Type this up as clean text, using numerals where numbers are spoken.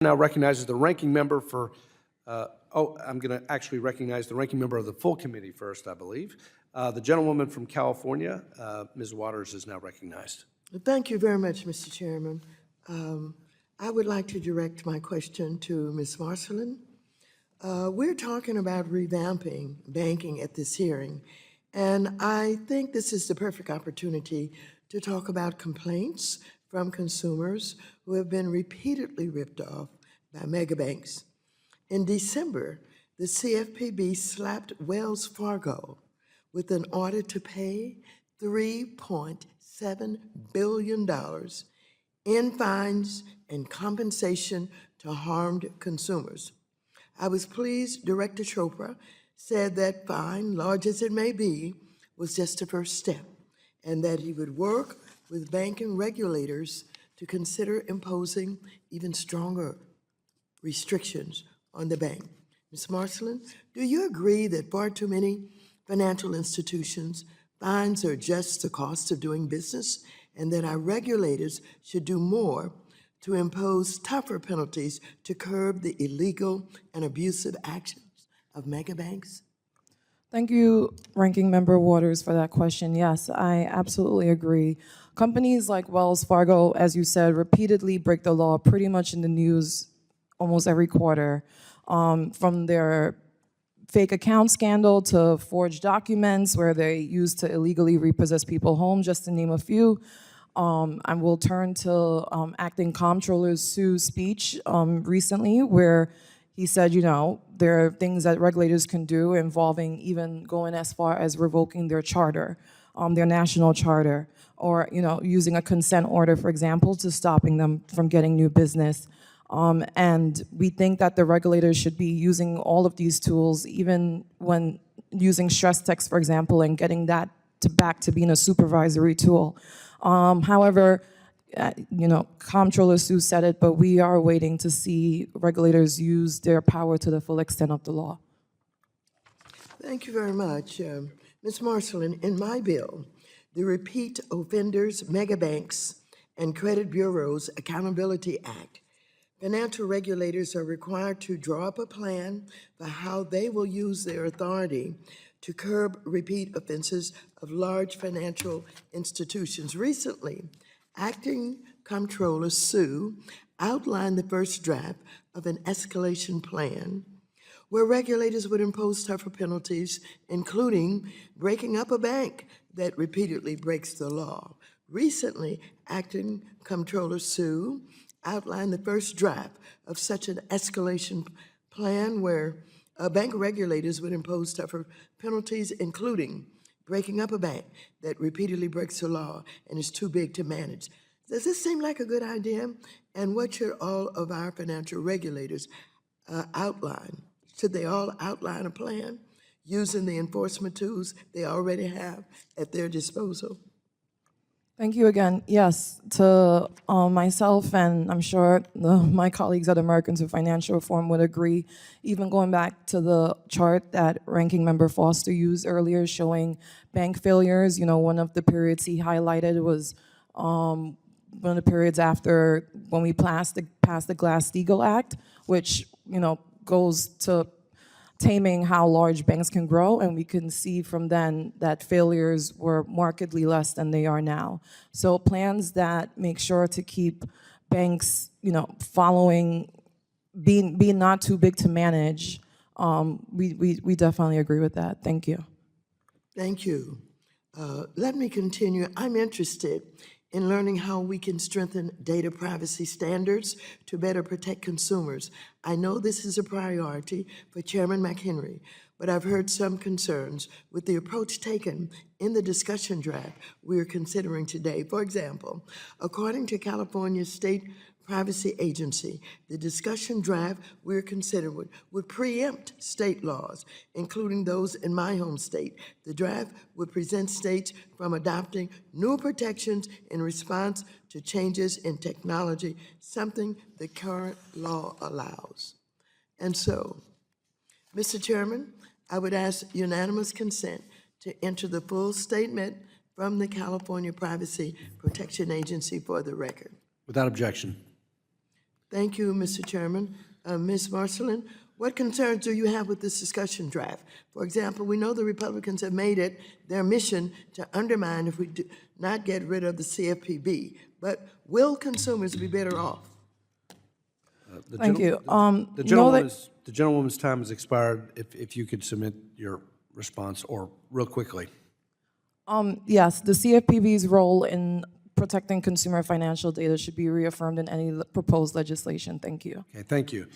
Now recognizes the ranking member for, I'm going to actually recognize the ranking member of the full committee first, I believe. The gentlewoman from California, Ms. Waters, is now recognized. Thank you very much, Mr. Chairman. I would like to direct my question to Ms. Marcelin. We're talking about revamping banking at this hearing, and I think this is the perfect opportunity to talk about complaints from consumers who have been repeatedly ripped off by mega banks. In December, the CFPB slapped Wells Fargo with an order to pay $3.7 billion in fines and compensation to harmed consumers. I was pleased Director Chopra said that fine, large as it may be, was just a first step, and that he would work with banking regulators to consider imposing even stronger restrictions on the bank. Ms. Marcelin, do you agree that far too many financial institutions, fines are just the cost of doing business, and that our regulators should do more to impose tougher penalties to curb the illegal and abusive actions of mega banks? Thank you, Ranking Member Waters, for that question. Yes, I absolutely agree. Companies like Wells Fargo, as you said, repeatedly break the law, pretty much in the news almost every quarter, from their fake account scandal to forged documents where they used to illegally repossess people's homes, just to name a few. I will turn to Acting Comptroller Sue's speech recently, where he said, you know, there are things that regulators can do involving even going as far as revoking their charter, their national charter, or, you know, using a consent order, for example, to stopping them from getting new business. And we think that the regulators should be using all of these tools, even when using stress tests, for example, and getting that back to being a supervisory tool. However, you know, Comptroller Sue said it, but we are waiting to see regulators use their power to the full extent of the law. Thank you very much. Ms. Marcelin, in my bill, the Repeat Offenders, Megabanks, and Credit Bureaus Accountability Act, financial regulators are required to draw up a plan for how they will use their authority to curb repeat offenses of large financial institutions. Recently, Acting Comptroller Sue outlined the first draft of an escalation plan where regulators would impose tougher penalties, including breaking up a bank that repeatedly breaks the law. Recently, Acting Comptroller Sue outlined the first draft of such an escalation plan where bank regulators would impose tougher penalties, including breaking up a bank that repeatedly breaks the law and is too big to manage. Does this seem like a good idea? And what should all of our financial regulators outline? Should they all outline a plan using the enforcement tools they already have at their disposal? Thank you again. Yes, to myself, and I'm sure my colleagues at Americans with Financial Reform would agree, even going back to the chart that Ranking Member Foster used earlier showing bank failures, you know, one of the periods he highlighted was one of the periods after when we passed the Glass-Steagall Act, which, you know, goes to taming how large banks can grow, and we can see from then that failures were markedly less than they are now. So plans that make sure to keep banks, you know, following, being not too big to manage, we definitely agree with that. Thank you. Thank you. Let me continue. I'm interested in learning how we can strengthen data privacy standards to better protect consumers. I know this is a priority for Chairman McHenry, but I've heard some concerns with the approach taken in the discussion draft we are considering today. For example, according to California State Privacy Agency, the discussion draft we're considering would preempt state laws, including those in my home state. The draft would prevent states from adopting new protections in response to changes in technology, something the current law allows. And so, Mr. Chairman, I would ask unanimous consent to enter the full statement from the California Privacy Protection Agency for the record. Without objection. Thank you, Mr. Chairman. Ms. Marcelin, what concerns do you have with this discussion draft? For example, we know the Republicans have made it their mission to undermine if we do not get rid of the CFPB, but will consumers be better off? Thank you. The gentlewoman's time has expired. If you could submit your response or real quickly. Yes, the CFPB's role in protecting consumer financial data should be reaffirmed in any proposed legislation. Thank you. Okay, thank you.